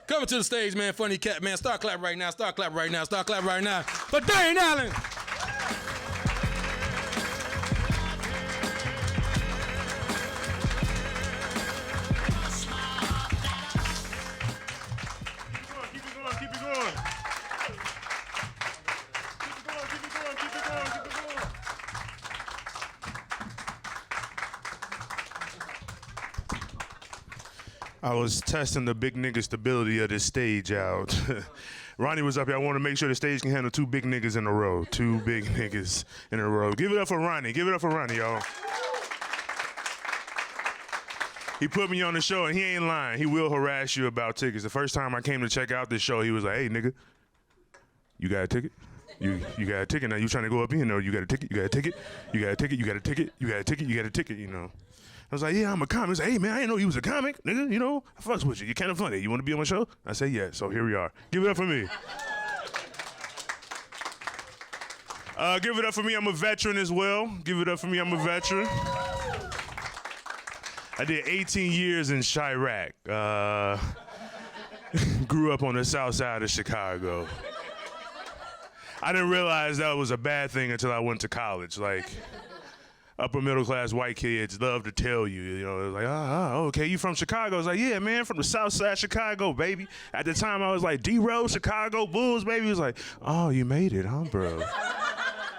Coming to the stage, man, Funny Cat, man. Start clapping right now, start clapping right now, start clapping right now. For Dane Allen. I was testing the big nigga stability of this stage out. Ronnie was up here. I want to make sure the stage can handle two big niggas in a row. Two big niggas in a row. Give it up for Ronnie. Give it up for Ronnie, y'all. He put me on the show, and he ain't lying. He will harass you about tickets. The first time I came to check out this show, he was like, hey, nigga, you got a ticket? You got a ticket? Now you trying to go up in? No, you got a ticket? You got a ticket? You got a ticket? You got a ticket? You got a ticket? You got a ticket? You know. I was like, yeah, I'm a comic. He's like, hey, man, I didn't know you was a comic, nigga. You know, I fucks with you. You're kind of funny. You want to be on my show? I say, yeah. So here we are. Give it up for me. Give it up for me. I'm a veteran as well. Give it up for me. I'm a veteran. I did 18 years in Chirac. Grew up on the south side of Chicago. I didn't realize that was a bad thing until I went to college. Like, upper middle class white kids love to tell you, you know, it's like, okay, you from Chicago? I was like, yeah, man, from the south side of Chicago, baby. At the time, I was like, D-Rose, Chicago Bulls, baby. He was like, oh, you made it, huh, bro?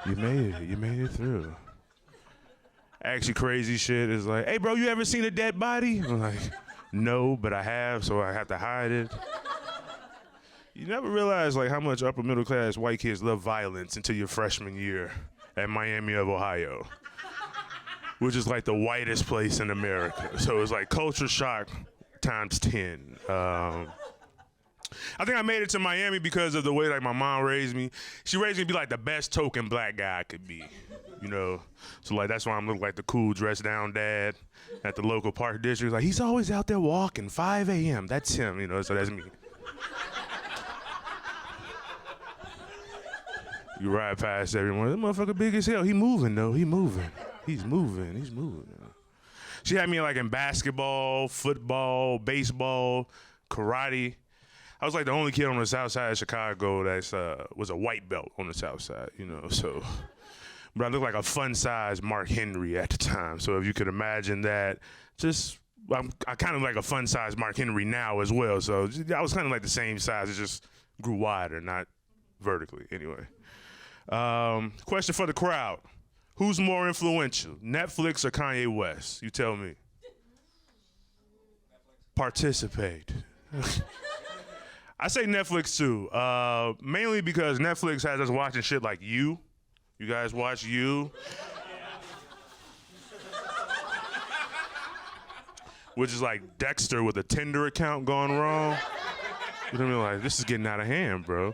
You made it through. Actually, crazy shit is like, hey, bro, you ever seen a dead body? I'm like, no, but I have, so I have to hide it. You never realize, like, how much upper middle class white kids love violence until your freshman year at Miami of Ohio, which is like the whitest place in America. So it's like culture shock times 10. I think I made it to Miami because of the way like my mom raised me. She raised me to be like the best token black guy I could be, you know? So like that's why I'm looking like the cool dressed down dad at the local park district. Like he's always out there walking, 5 a.m. That's him, you know, so that's me. You ride past everyone, that motherfucker big as hell. He moving though, he moving. He's moving. She had me like in basketball, football, baseball, karate. I was like the only kid on the south side of Chicago that was a white belt on the south side, you know, so. But I looked like a fun-sized Mark Henry at the time. So if you could imagine that, I kind of like a fun-sized Mark Henry now as well. So I was kind of like the same size, it just grew wider, not vertically, anyway. Question for the crowd. Who's more influential, Netflix or Kanye West? You tell me. Participate. I say Netflix too, mainly because Netflix has us watching shit like You. You guys watch You? Which is like Dexter with a Tinder account gone wrong. You know what I mean? Like, this is getting out of hand, bro.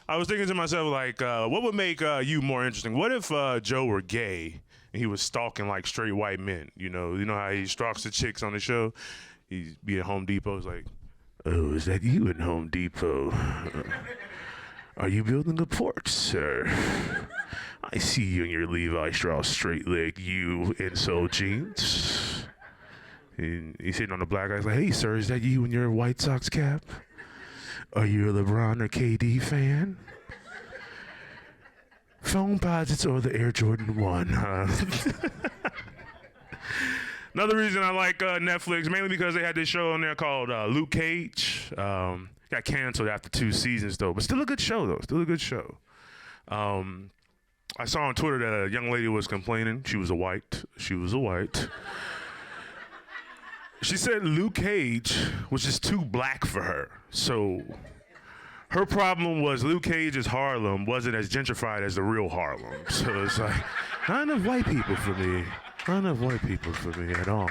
I was thinking to myself, like, what would make You more interesting? What if Joe were gay and he was stalking like straight white men? You know how he stalks the chicks on the show? He'd be at Home Depot, he's like, oh, is that you at Home Depot? Are you building a porch, sir? I see you in your Levi Strauss straight leg, you insole jeans. And he's sitting on the black guy, he's like, hey, sir, is that you in your White Sox cap? Are you a LeBron or KD fan? Phone posits or the Air Jordan 1, huh? Another reason I like Netflix, mainly because they had this show on there called Luke Cage. Got canceled after 2 seasons, though. But still a good show, though. Still a good show. I saw on Twitter that a young lady was complaining. She was a white. She said Luke Cage was just too black for her. So her problem was Luke Cage's Harlem wasn't as gentrified as the real Harlem. So it's like, not enough white people for me. Not enough white people for me at all.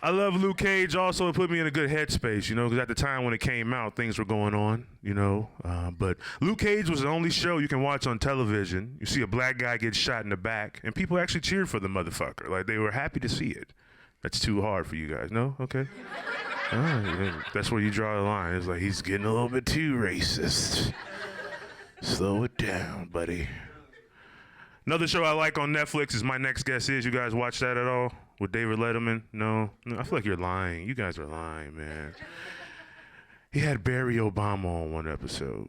I love Luke Cage. Also, it put me in a good headspace, you know, because at the time when it came out, things were going on, you know. But Luke Cage was the only show you can watch on television. You see a black guy get shot in the back, and people actually cheered for the motherfucker. Like, they were happy to see it. That's too hard for you guys, no? Okay. All right, that's where you draw the line. It's like, he's getting a little bit too racist. Slow it down, buddy. Another show I like on Netflix is My Next Guest Is. You guys watch that at all? With David Letterman? No, I feel like you're lying. You guys are lying, man. He had Barry Obama on one episode.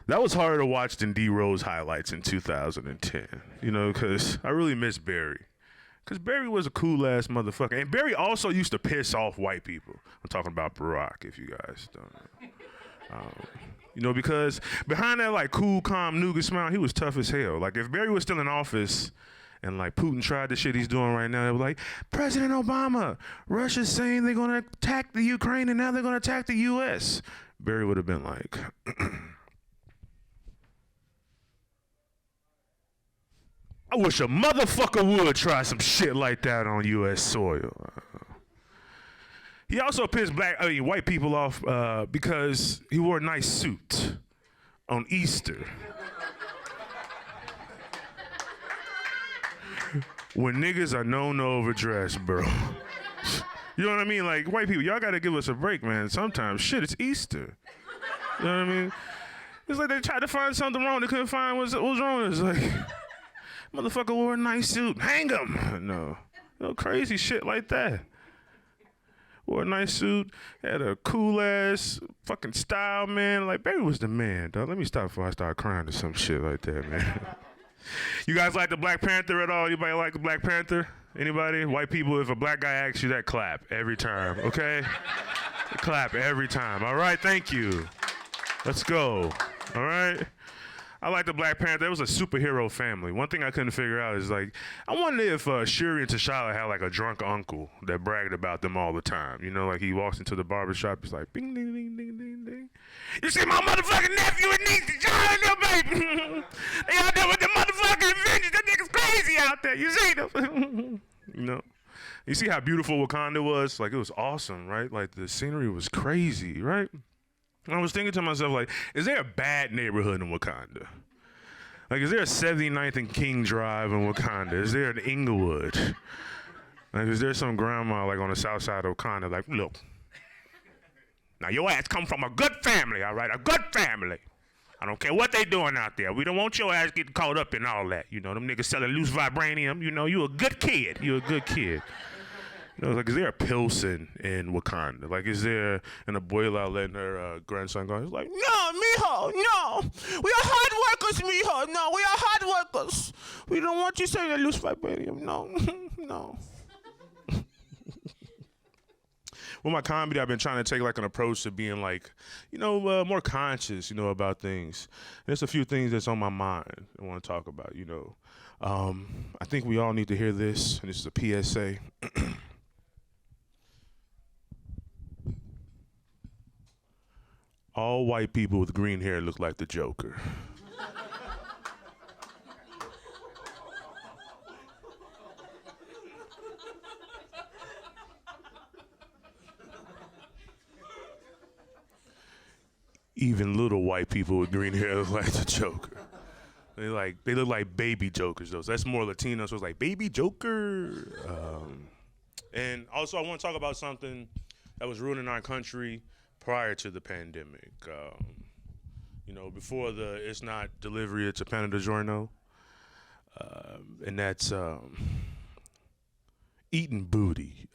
That was harder to watch than D-Rose highlights in 2010. You know, because I really miss Barry. Because Barry was a cool-ass motherfucker. And Barry also used to piss off white people. I'm talking about Barack, if you guys don't know. You know, because behind that, like, cool, calm, nougat smile, he was tough as hell. Like, if Barry was still in office and, like, Putin tried the shit he's doing right now, they were like, President Obama, Russia's saying they're going to attack the Ukraine and now they're going to attack the U.S. Barry would have been like, I wish a motherfucker would try some shit like that on U.S. soil. He also pissed white people off because he wore a nice suit on Easter. When niggas are known to overdress, bro. You know what I mean? Like, white people, y'all gotta give us a break, man. Sometimes, shit, it's Easter. You know what I mean? It's like they tried to find something wrong. They couldn't find what's wrong. It's like, motherfucker wore a nice suit. Hang him. No crazy shit like that. Wore a nice suit, had a cool ass fucking style, man. Like, Barry was the man, dog. Let me stop before I start crying or some shit like that, man. You guys like the Black Panther at all? Anybody like the Black Panther? Anybody? White people, if a black guy asks you that, clap every time, okay? Clap every time. All right, thank you. Let's go. All right? I like the Black Panther. It was a superhero family. One thing I couldn't figure out is, like, I wonder if Shuri and T'Challa had, like, a drunk uncle that bragged about them all the time. You know, like, he walks into the barbershop, he's like, bing, ding, ding, ding, ding, ding. You see my motherfucking nephew and niece, T'Challa and them, baby. They out there with the motherfucking Avengers. That nigga's crazy out there. You see them? You know? You see how beautiful Wakanda was? Like, it was awesome, right? Like, the scenery was crazy, right? And I was thinking to myself, like, is there a bad neighborhood in Wakanda? Like, is there a 79th and King Drive in Wakanda? Is there an Inglewood? Like, is there some grandma, like, on the south side of Wakanda, like, look, now your ass come from a good family, all right? A good family. I don't care what they doing out there. We don't want your ass getting caught up in all that. You know, them niggas selling loose vibranium. You know, you a good kid. You a good kid. You know, like, is there a Pilsen in Wakanda? Like, is there an abuela letting her grandson go? He's like, no, mijo, no. We are hard workers, mijo. No, we are hard workers. We don't want you selling loose vibranium. No, no. With my comedy, I've been trying to take, like, an approach to being, like, you know, more conscious, you know, about things. There's a few things that's on my mind I want to talk about, you know. I think we all need to hear this, and this is a PSA. All white people with green hair look like the Joker. Even little white people with green hair look like the Joker. They look like baby Jokers, though. So that's more Latino, so it's like baby Joker. And also, I want to talk about something that was ruining our country prior to the pandemic. You know, before the it's not delivery, it's a Panadigiorno. And that's eating booty.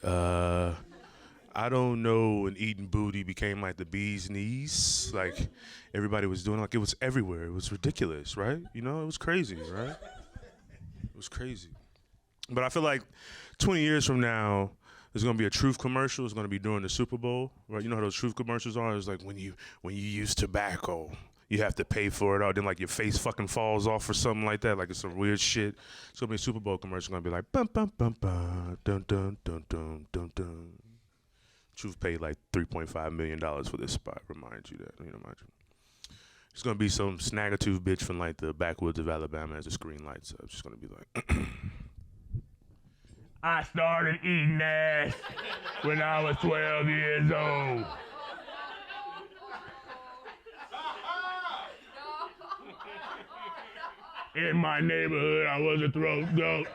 I don't know when eating booty became like the bee's knees. Like, everybody was doing it. Like, it was everywhere. It was ridiculous, right? You know, it was crazy, right? It was crazy. But I feel like 20 years from now, there's gonna be a truth commercial. It's gonna be during the Super Bowl, right? You know how those truth commercials are? It's like when you use tobacco, you have to pay for it, or then like your face fucking falls off or something like that. Like, it's some weird shit. It's gonna be a Super Bowl commercial. Gonna be like bum bum bum bum dun dun dun dun dun dun. Truth paid like $3.5 million for this spot. Remind you that, you know, mind you. It's gonna be some snaggletooth bitch from like the backwoods of Alabama as the screen lights up. It's just gonna be like. I started eating ass when I was 12 years old. In my neighborhood, I was a throat goat.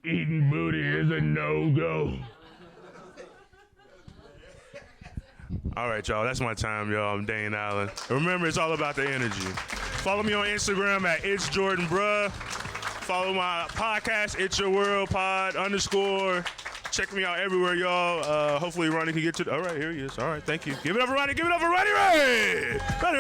Eating booty is a no-go. All right, y'all, that's my time, y'all. I'm Dane Allen. Remember, it's all about the energy. Follow me on Instagram at itsjordanbruh. Follow my podcast, It's Your World Pod _ Check me out everywhere, y'all. Hopefully Ronnie can get to all right, here he is. All right, thank you. Give it up for Ronnie. Give it up for Ronnie Ray. Ronnie